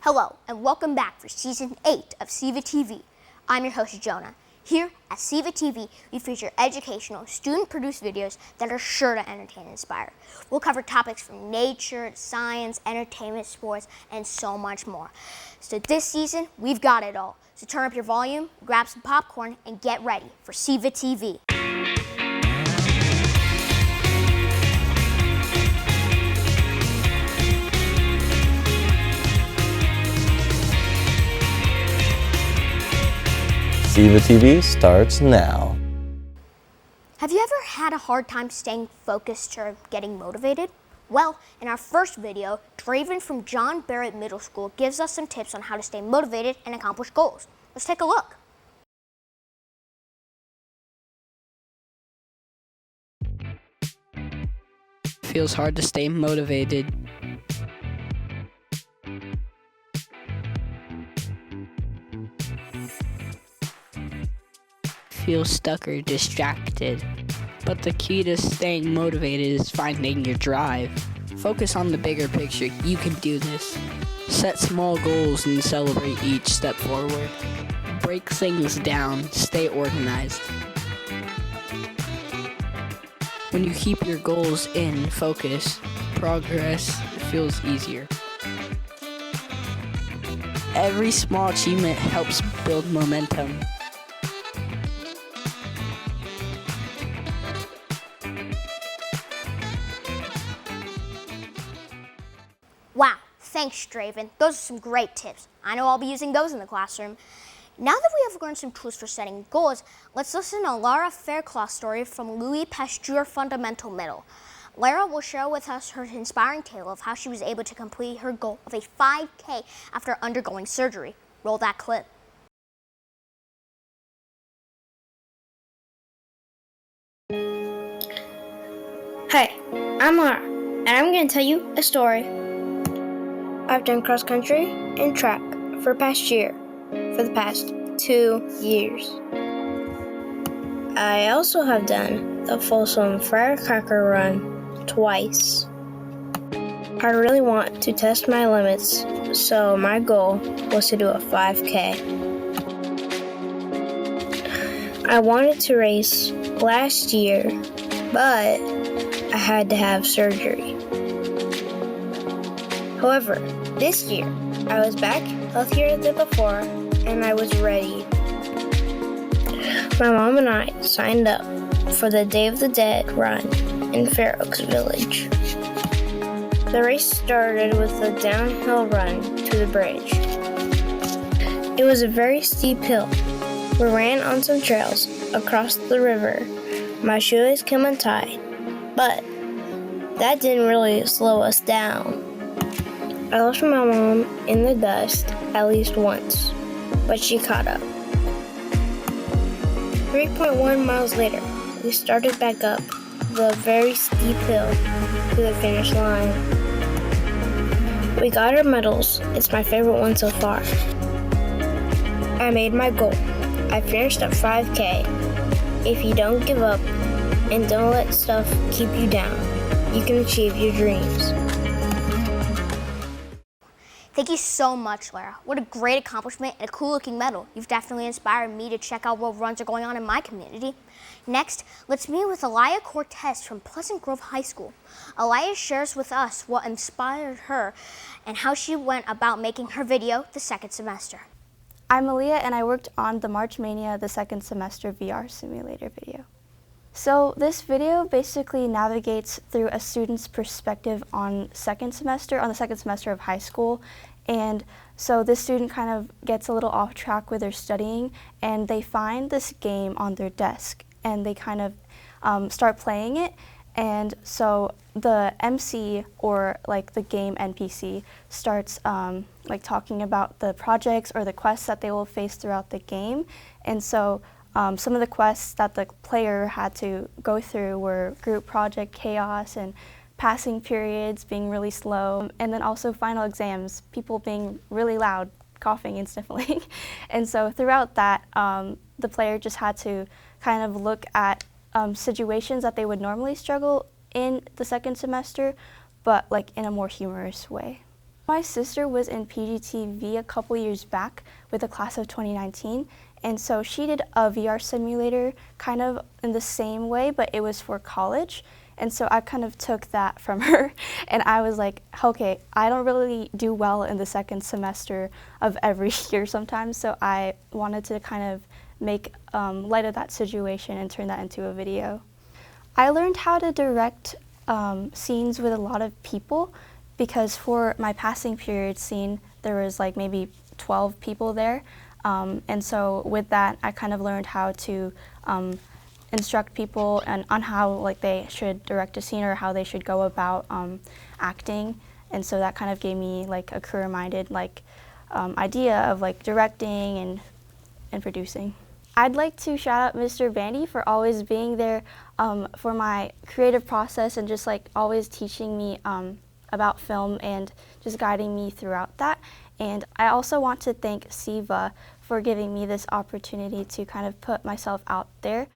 Hello, and welcome back for Season 8 of SEVA TV. I'm your host, Jonah. Here at SEVA TV, we feature educational, student-produced videos that are sure to entertain and inspire. We'll cover topics from nature, science, entertainment, sports, and so much more. So this season, we've got it all. So turn up your volume, grab some popcorn, and get ready for SEVA TV. SEVA TV starts now. Have you ever had a hard time staying focused or getting motivated? Well, in our first video, Draven from John Barrett Middle School gives us some tips on how to stay motivated and accomplish goals. Let's take a look. Feels hard to stay motivated. Feel stuck or distracted. But the key to staying motivated is finding your drive. Focus on the bigger picture. You can do this. Set small goals and celebrate each step forward. Break things down. Stay organized. When you keep your goals in focus, progress feels easier. Every small achievement helps build momentum. Wow, thanks, Draven. Those are some great tips. I know I'll be using those in the classroom. Now that we have learned some tools for setting goals, let's listen to Lara Fairclough's story from Louis Pasteur Fundamental Middle. Lara will share with us her inspiring tale of how she was able to complete her goal of a 5K after undergoing surgery. Roll that clip. Hi, I'm Lara, and I'm going to tell you a story. I've done cross country and track for the past 2 years. I also have done the Folsom Firecracker Run twice. I really want to test my limits, so my goal was to do a 5K. I wanted to race last year, but I had to have surgery. However, this year, I was back healthier than before, and I was ready. My mom and I signed up for the Day of the Dead run in Fair Oaks Village. The race started with a downhill run to the bridge. It was a very steep hill. We ran on some trails across the river. My shoelace came untied, but that didn't really slow us down. I left my mom in the dust at least once, but she caught up. 3.1 miles later, we started back up the very steep hill to the finish line. We got our medals. It's my favorite one so far. I made my goal. I finished at 5K. If you don't give up and don't let stuff keep you down, you can achieve your dreams. Thank you so much, Lara. What a great accomplishment and a cool-looking medal. You've definitely inspired me to check out what runs are going on in my community. Next, let's meet with Aliyah Cortez from Pleasant Grove High School. Aliyah shares with us what inspired her and how she went about making her video the second semester. I'm Aliyah, and I worked on the March Mania, the second semester VR simulator video. So this video basically navigates through a student's perspective on the second semester of high school. And so this student kind of gets a little off track with their studying, and they find this game on their desk, and they kind of start playing it. And so the MC, or like the game NPC, starts like talking about the projects or the quests that they will face throughout the game. And so some of the quests that the player had to go through were group project chaos and passing periods being really slow, and then also final exams, people being really loud, coughing and sniffling. And so throughout that, the player just had to kind of look at situations that they would normally struggle in the second semester, but like in a more humorous way. My sister was in PGTV a couple years back with the class of 2019, and so she did a VR simulator kind of in the same way, but it was for college. And so I kind of took that from her, and I was like, okay, I don't really do well in the second semester of every year sometimes, so I wanted to kind of make light of that situation and turn that into a video. I learned how to direct scenes with a lot of people, because for my passing period scene, there was like maybe 12 people there. And so with that, I kind of learned how to instruct people on how like they should direct a scene or how they should go about acting. And so that kind of gave me like a career-minded like idea of like directing and producing. I'd like to shout out Mr. Vandy for always being there for my creative process and just like always teaching me about film and just guiding me throughout that. And I also want to thank SEVA for giving me this opportunity to kind of put myself out there.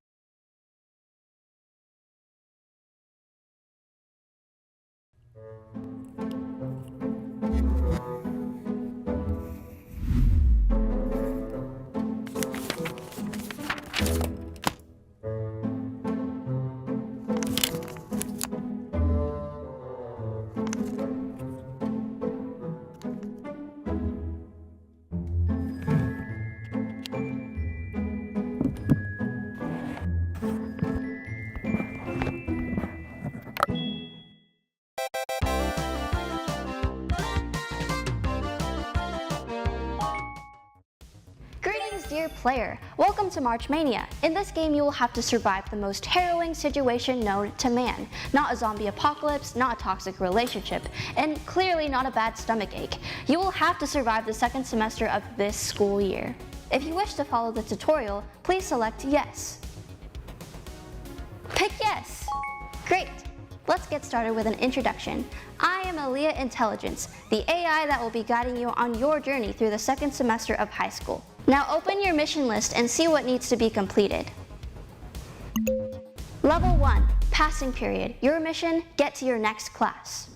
Dear player, welcome to March Mania. In this game, you will have to survive the most harrowing situation known to man. Not a zombie apocalypse, not a toxic relationship, and clearly not a bad stomach ache. You will have to survive the second semester of this school year. If you wish to follow the tutorial, please select yes. Pick yes. Great. Let's get started with an introduction. I am Aaliyah Intelligence, the AI that will be guiding you on your journey through the second semester of high school. Now open your mission list and see what needs to be completed. Level 1, passing period. Your mission, get to your next class.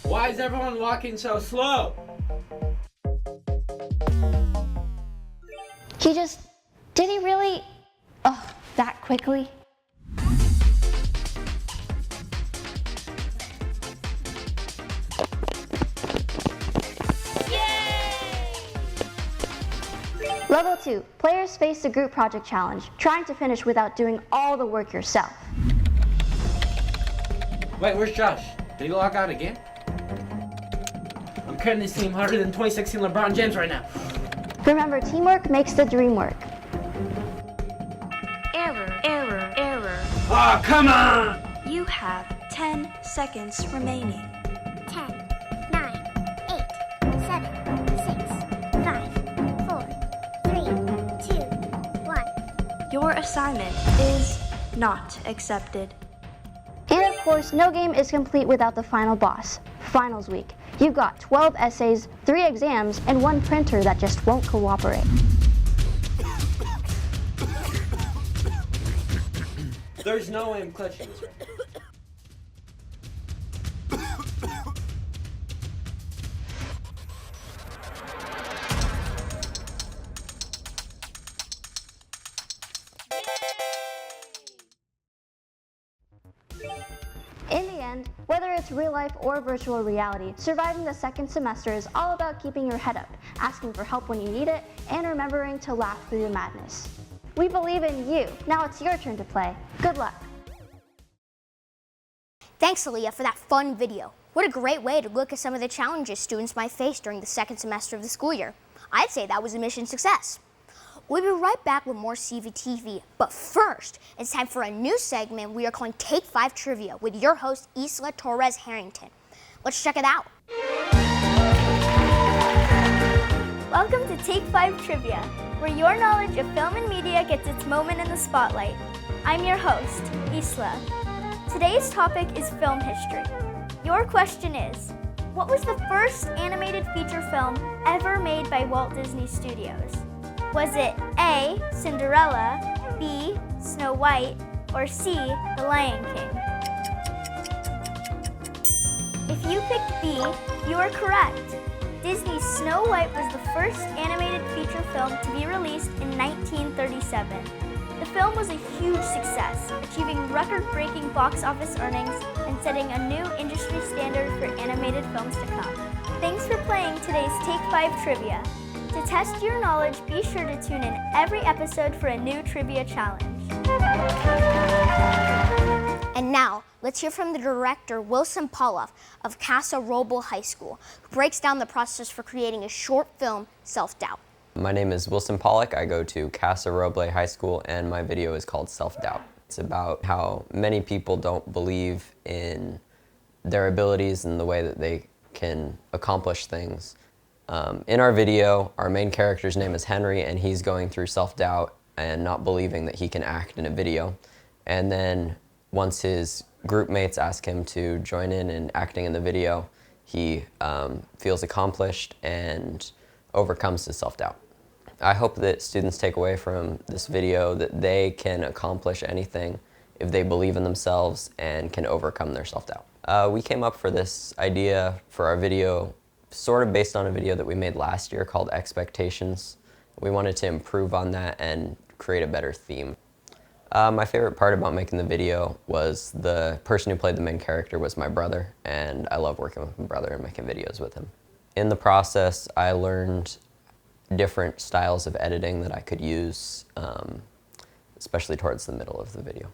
Why is everyone walking so slow? Did he really? Oh, that quickly? Level 2, players face the group project challenge, trying to finish without doing all the work yourself. Wait, where's Josh? Did he log out again? I'm carrying this team harder than 2016 LeBron James right now. Remember, teamwork makes the dream work. Error, error, error. Oh, come on! You have 10 seconds remaining. 10, 9, 8, 7, 6, 5, 4, 3, 2, 1. Your assignment is not accepted. And of course, no game is complete without the final boss, finals week. You've got 12 essays, 3 exams, and 1 printer that just won't cooperate. There's no way I'm clutching this right now. In the end, whether it's real life or virtual reality, surviving the second semester is all about keeping your head up, asking for help when you need it, and remembering to laugh through the madness. We believe in you. Now it's your turn to play. Good luck. Thanks, Aaliyah, for that fun video. What a great way to look at some of the challenges students might face during the second semester of the school year. I'd say that was a mission success. We'll be right back with more SEVA TV, but first, it's time for a new segment we are calling Take 5 Trivia with your host, Isla Torres Harrington. Let's check it out. Welcome to Take 5 Trivia, where your knowledge of film and media gets its moment in the spotlight. I'm your host, Isla. Today's topic is film history. Your question is, what was the first animated feature film ever made by Walt Disney Studios? Was it A, Cinderella, B, Snow White, or C, The Lion King? If you picked B, you are correct. Disney's Snow White was the first animated feature film to be released in 1937. The film was a huge success, achieving record-breaking box office earnings and setting a new industry standard for animated films to come. Thanks for playing today's Take 5 Trivia. To test your knowledge, be sure to tune in every episode for a new trivia challenge. And now, let's hear from the director, Wilson Poloff of Casa Roble High School, who breaks down the process for creating a short film, Self-Doubt. My name is Wilson Pollock. I go to Casa Roble High School, and my video is called Self-Doubt. It's about how many people don't believe in their abilities and the way that they can accomplish things. In our video, our main character's name is Henry, and he's going through self-doubt and not believing that he can act in a video. And then once his group mates ask him to join in acting in the video, he feels accomplished and overcomes his self-doubt. I hope that students take away from this video that they can accomplish anything if they believe in themselves and can overcome their self-doubt. We came up for this idea for our video sort of based on a video that we made last year called Expectations. We wanted to improve on that and create a better theme. My favorite part about making the video was the person who played the main character was my brother, and I love working with my brother and making videos with him. In the process, I learned different styles of editing that I could use, especially towards the middle of the video.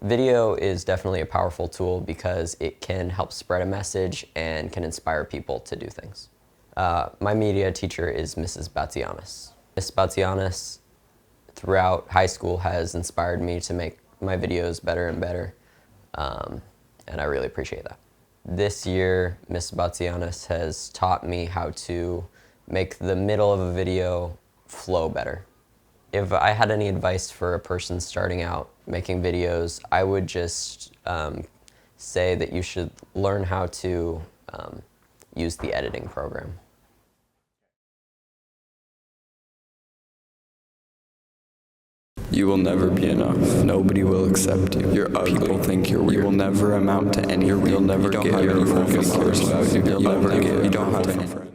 Video is definitely a powerful tool because it can help spread a message and can inspire people to do things. My media teacher is Mrs. Batsianis. Ms. Batsianis throughout high school has inspired me to make my videos better and better, and I really appreciate that. This year, Ms. Batsianis has taught me how to make the middle of a video flow better. If I had any advice for a person starting out making videos, I would just say that you should learn how to use the editing program. You will never be enough. Nobody will accept you. You're ugly. People think you're weird. You will never amount to anything. You'll never get your friends cares about you. You'll never get. You don't have any friends.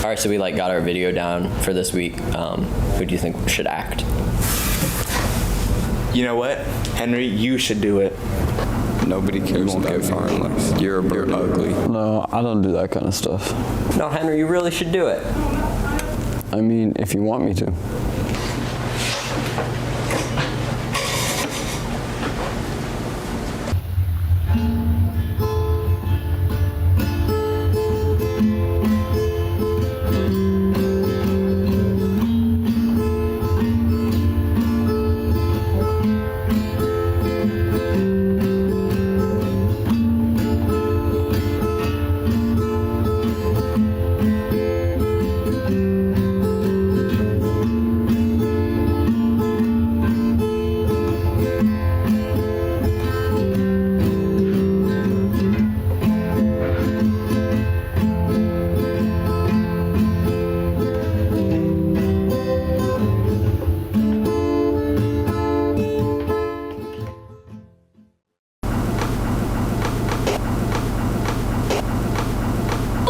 All right, so we got our video down for this week. Who do you think should act? You know what, Henry? You should do it. Nobody cares about you unless you're ugly. No, I don't do that kind of stuff. No, Henry, you really should do it. I mean, if you want me to.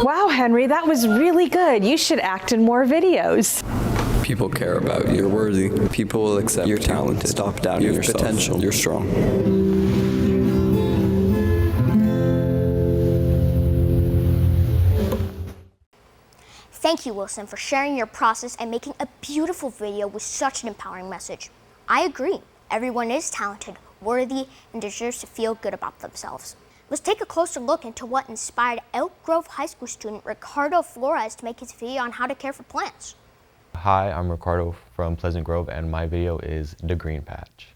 Wow, Henry, that was really good. You should act in more videos. People care about you. You're worthy. People will accept you. You're talented. Stop doubting yourself. You have potential. You're strong. Thank you, Wilson, for sharing your process and making a beautiful video with such an empowering message. I agree. Everyone is talented, worthy, and deserves to feel good about themselves. Let's take a closer look into what inspired Elk Grove High School student Ricardo Flores to make his video on how to care for plants. Hi, I'm Ricardo from Pleasant Grove, and my video is The Green Patch.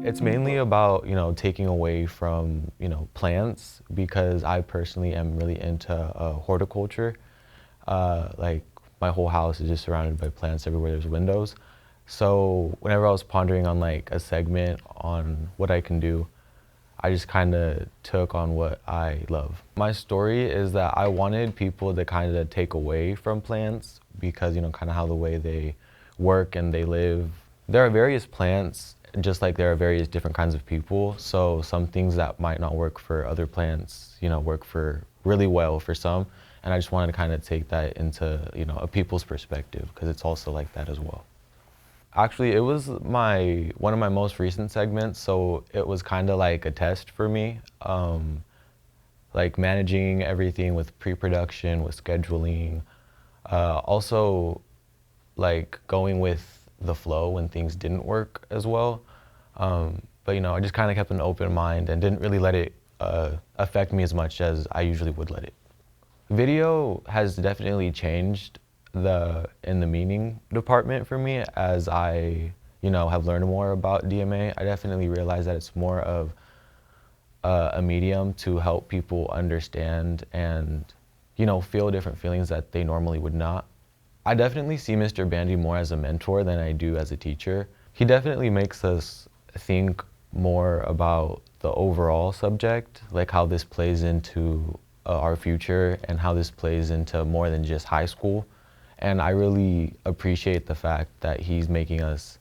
It's mainly about, taking away from, plants, because I personally am really into horticulture. My my whole house is just surrounded by plants everywhere there's windows. So whenever I was pondering on like a segment on what I can do, I just kind of took on what I love. My story is that I wanted people to kind of take away from plants because, you know, kind of how the way they work and they live. There are various plants, just like there are various different kinds of people. So some things that might not work for other plants, you know, work for really well for some. And I just wanted to kind of take that into, you know, a people's perspective because it's also like that as well. Actually, it was one of my most recent segments, so it was kind of like a test for me, like managing everything with pre-production, with scheduling, also like going with the flow when things didn't work as well. But you know, I just kind of kept an open mind and didn't really let it affect me as much as I usually would let it. Video has definitely changed in the meaning department for me as I, you know, have learned more about DMA. I definitely realize that it's more of a medium to help people understand and, you know, feel different feelings that they normally would not. I definitely see Mr. Bandy more as a mentor than I do as a teacher. He definitely makes us think more about the overall subject, like how this plays into our future and how this plays into more than just high school. And I really appreciate the fact that he's making us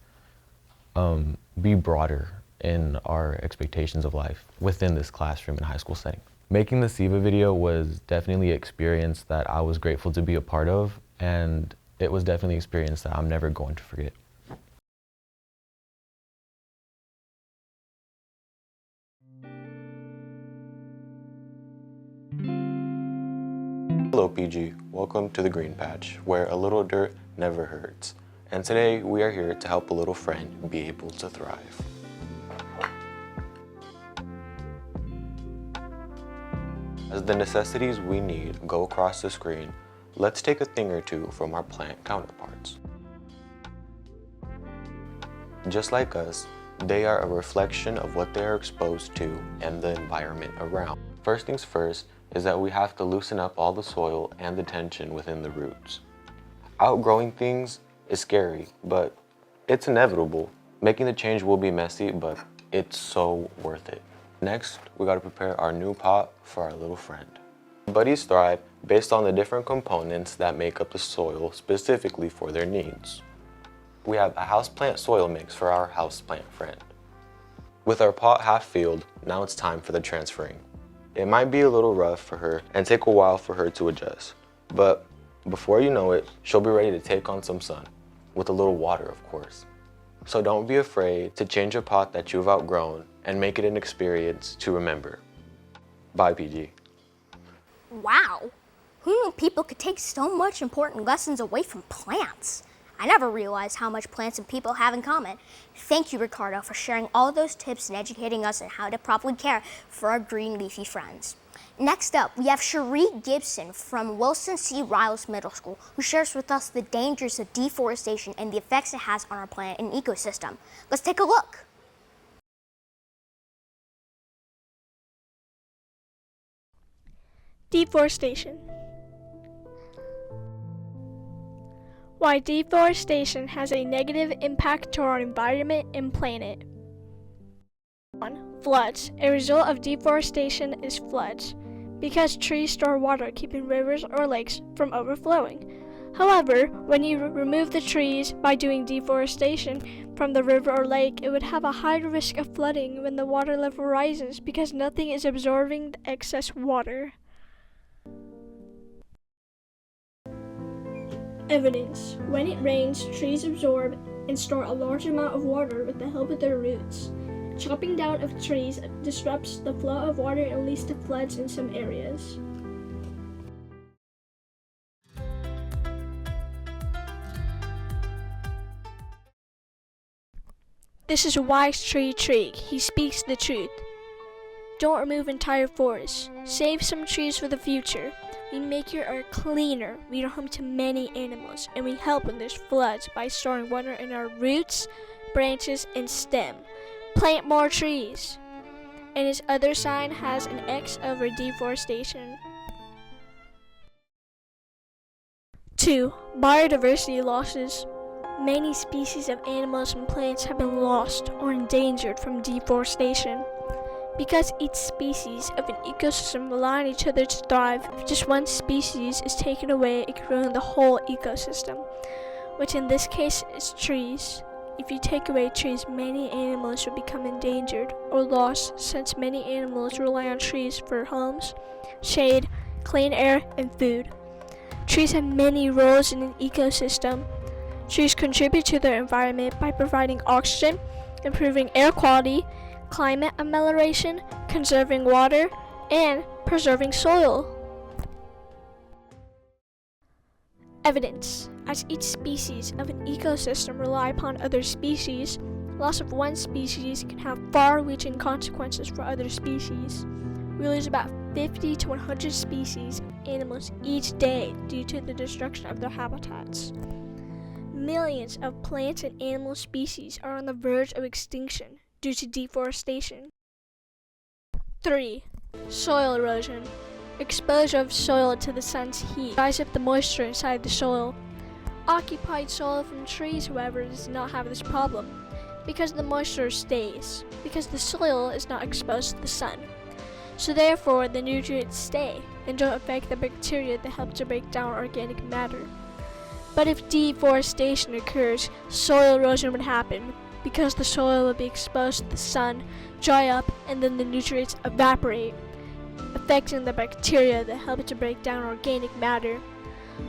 be broader in our expectations of life within this classroom and high school setting. Making the SEVA video was definitely an experience that I was grateful to be a part of, and it was definitely an experience that I'm never going to forget. Hello PG, welcome to the Green Patch, where a little dirt never hurts. And today we are here to help a little friend be able to thrive. As the necessities we need go across the screen, let's take a thing or two from our plant counterparts. Just like us, they are a reflection of what they are exposed to and the environment around. First things first is that we have to loosen up all the soil and the tension within the roots. Outgrowing things is scary, but it's inevitable. Making the change will be messy, but it's so worth it. Next, we gotta prepare our new pot for our little friend. Buddies thrive based on the different components that make up the soil specifically for their needs. We have a houseplant soil mix for our houseplant friend. With our pot half filled, now it's time for the transferring. It might be a little rough for her and take a while for her to adjust, but before you know it, she'll be ready to take on some sun, with a little water of course. So don't be afraid to change a pot that you've outgrown and make it an experience to remember. Bye PG. Wow, who knew people could take so much important lessons away from plants? I never realized how much plants and people have in common. Thank you, Ricardo, for sharing all those tips and educating us on how to properly care for our green leafy friends. Next up, we have Cherie Gibson from Wilson C. Riles Middle School, who shares with us the dangers of deforestation and the effects it has on our planet and ecosystem. Let's take a look. Deforestation. Why deforestation has a negative impact to our environment and planet. 1. Floods. A result of deforestation is floods, because trees store water, keeping rivers or lakes from overflowing. However, when you remove the trees by doing deforestation from the river or lake, it would have a higher risk of flooding when the water level rises because nothing is absorbing the excess water. Evidence. When it rains, trees absorb and store a large amount of water with the help of their roots. Chopping down of trees disrupts the flow of water and leads to floods in some areas. This is a wise tree trig. He speaks the truth. Don't remove entire forests. Save some trees for the future. We make your earth cleaner. We are home to many animals, and we help when there's floods by storing water in our roots, branches, and stem. Plant more trees. And his other sign has an X over deforestation. 2. Biodiversity losses. Many species of animals and plants have been lost or endangered from deforestation. Because each species of an ecosystem rely on each other to thrive, if just one species is taken away, it can ruin the whole ecosystem, which in this case is trees. If you take away trees, many animals will become endangered or lost, since many animals rely on trees for homes, shade, clean air, and food. Trees have many roles in an ecosystem. Trees contribute to their environment by providing oxygen, improving air quality, climate amelioration, conserving water, and preserving soil. Evidence. As each species of an ecosystem rely upon other species, loss of one species can have far-reaching consequences for other species. We lose about 50 to 100 species of animals each day due to the destruction of their habitats. Millions of plants and animal species are on the verge of extinction due to deforestation. 3. Soil erosion. Exposure of soil to the sun's heat dries up the moisture inside the soil. Occupied soil from trees, however, does not have this problem because the moisture stays, because the soil is not exposed to the sun. So therefore, the nutrients stay and don't affect the bacteria that help to break down organic matter. But if deforestation occurs, soil erosion would happen because the soil will be exposed to the sun, dry up, and then the nutrients evaporate, affecting the bacteria that help to break down organic matter.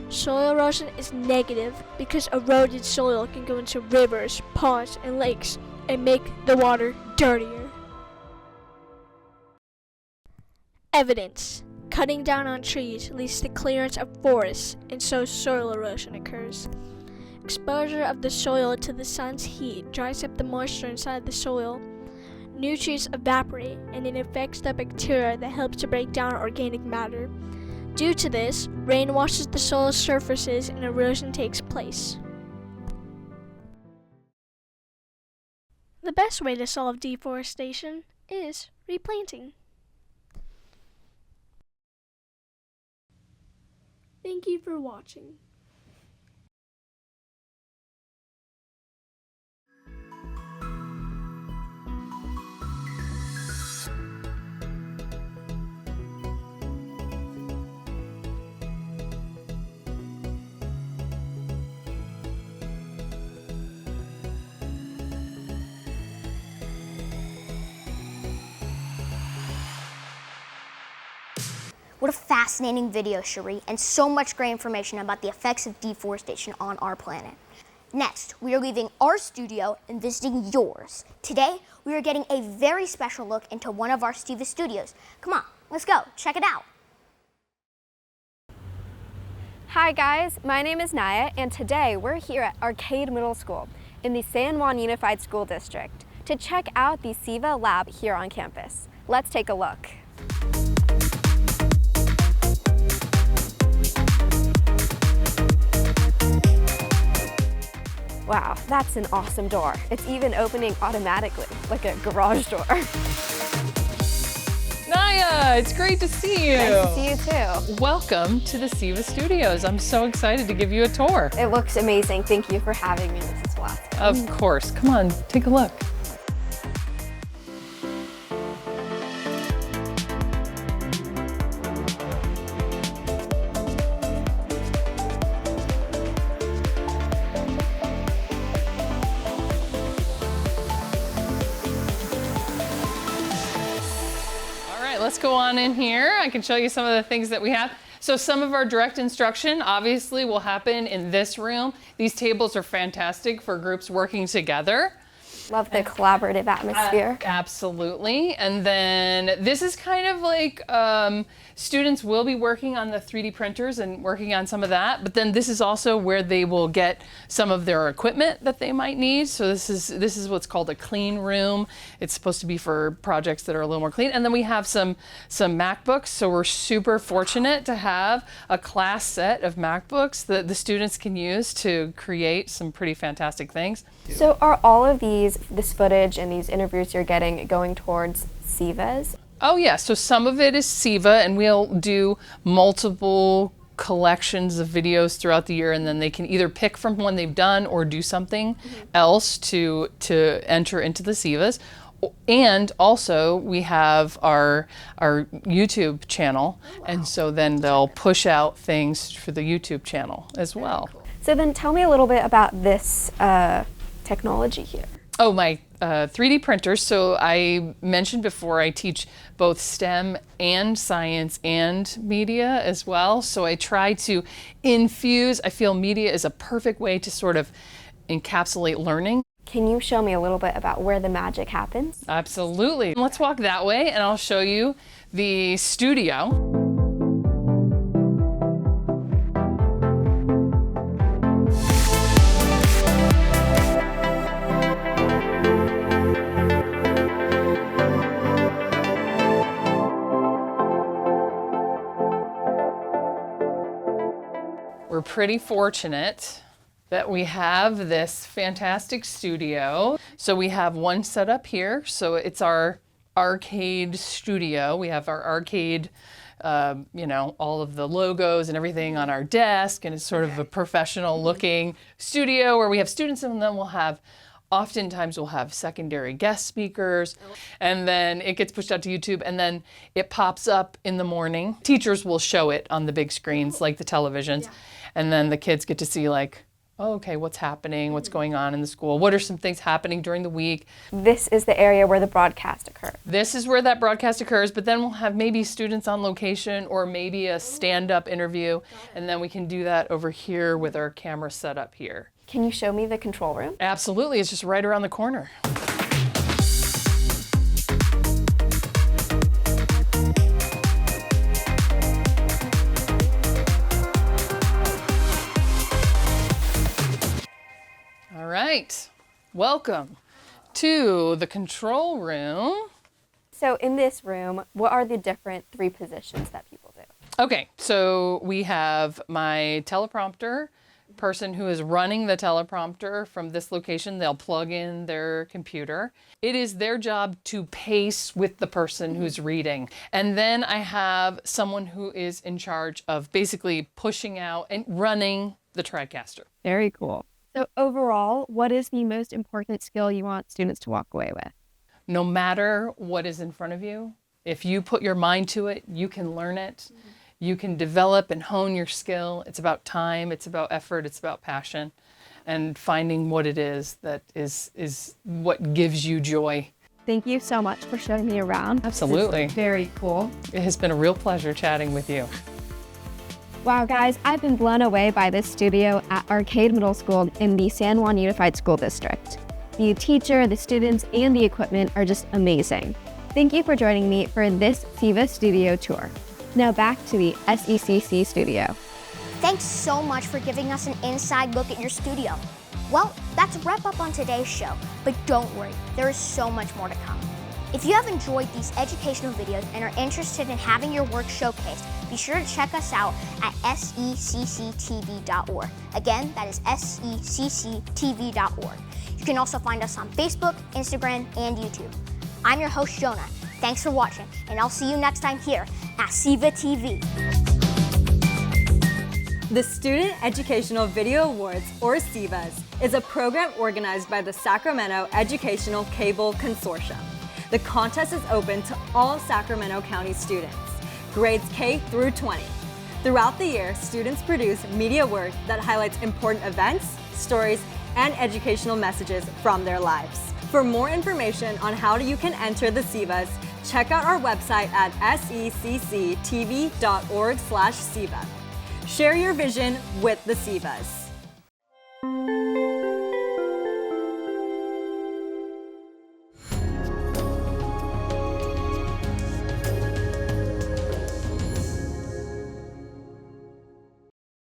Soil erosion is negative because eroded soil can go into rivers, ponds, and lakes and make the water dirtier. Evidence. Cutting down on trees leads to clearance of forests, and so soil erosion occurs. Exposure of the soil to the sun's heat dries up the moisture inside the soil. Nutrients evaporate, and it affects the bacteria that helps to break down organic matter. Due to this, rain washes the soil's surfaces and erosion takes place. The best way to solve deforestation is replanting. Thank you for watching. What a fascinating video, Cherie, and so much great information about the effects of deforestation on our planet. Next, we are leaving our studio and visiting yours. Today, we are getting a very special look into one of our SEVA studios. Come on, let's go, check it out. Hi guys, my name is Naya, and today we're here at Arcade Middle School in the San Juan Unified School District to check out the SEVA lab here on campus. Let's take a look. Wow, that's an awesome door. It's even opening automatically, like a garage door. Naya, it's great to see you. Nice to see you too. Welcome to the SEVA studios. I'm so excited to give you a tour. It looks amazing. Thank you for having me, Mrs. Velasquez. Of course. Come on, take a look. Let's go on in here. I can show you some of the things that we have. So some of our direct instruction obviously will happen in this room. These tables are fantastic for groups working together. Love the collaborative atmosphere. Absolutely. And then this is kind of like students will be working on the 3D printers and working on some of that, but then this is also where they will get some of their equipment that they might need. So this is what's called a clean room. It's supposed to be for projects that are a little more clean. And then we have some MacBooks. So we're super fortunate to have a class set of MacBooks that the students can use to create some pretty fantastic things. So are all of this footage and these interviews you're getting going towards SEVAs? Oh yeah, so some of it is SEVA, and we'll do multiple collections of videos throughout the year, and then they can either pick from one they've done or do something else to enter into the SEVAs. And also we have our YouTube channel, and so then they'll push out things for the YouTube channel as well. So then tell me a little bit about this technology here. Oh, my 3D printers. So I mentioned before I teach both STEM and science and media as well. So I try to infuse, I feel media is a perfect way to sort of encapsulate learning. Can you show me a little bit about where the magic happens? Absolutely. Let's walk that way and I'll show you the studio. We're pretty fortunate that we have this fantastic studio. So we have one set up here. So it's our arcade studio. We have our arcade, you know, all of the logos and everything on our desk, and it's sort of a professional looking studio where we have students, and then we'll have, oftentimes we'll have secondary guest speakers, and then it gets pushed out to YouTube, and then it pops up in the morning. Teachers will show it on the big screens like the televisions, and then the kids get to see like, oh, okay, what's happening, what's going on in the school, what are some things happening during the week. This is the area where the broadcast occurs. This is where that broadcast occurs, but then we'll have maybe students on location or maybe a stand-up interview, and then we can do that over here with our camera set up here. Can you show me the control room? Absolutely, it's just right around the corner. All right, welcome to the control room. So in this room, what are the different 3 positions that people do? Okay, so we have my teleprompter person who is running the teleprompter from this location. They'll plug in their computer. It is their job to pace with the person who's reading. And then I have someone who is in charge of basically pushing out and running the TriCaster. Very cool. So overall, what is the most important skill you want students to walk away with? No matter what is in front of you, if you put your mind to it, you can learn it. You can develop and hone your skill. It's about time, it's about effort, it's about passion, and finding what it is that is what gives you joy. Thank you so much for showing me around. Absolutely. It's very cool. It has been a real pleasure chatting with you. Wow, guys, I've been blown away by this studio at Arcade Middle School in the San Juan Unified School District. The teacher, the students, and the equipment are just amazing. Thank you for joining me for this SEVA studio tour. Now back to the SECC studio. Thanks so much for giving us an inside look at your studio. Well, that's a wrap up on today's show, but don't worry, there is so much more to come. If you have enjoyed these educational videos and are interested in having your work showcased, be sure to check us out at secctv.org. Again, that is secctv.org. You can also find us on Facebook, Instagram, and YouTube. I'm your host, Jonah. Thanks for watching, and I'll see you next time here at SEVA TV. The Student Educational Video Awards, or SEVAs, is a program organized by the Sacramento Educational Cable Consortium. The contest is open to all Sacramento County students, grades K through 20. Throughout the year, students produce media work that highlights important events, stories, and educational messages from their lives. For more information on how you can enter the SEVAs, check out our website at secctv.org/SEVA. Share your vision with the SEVAs.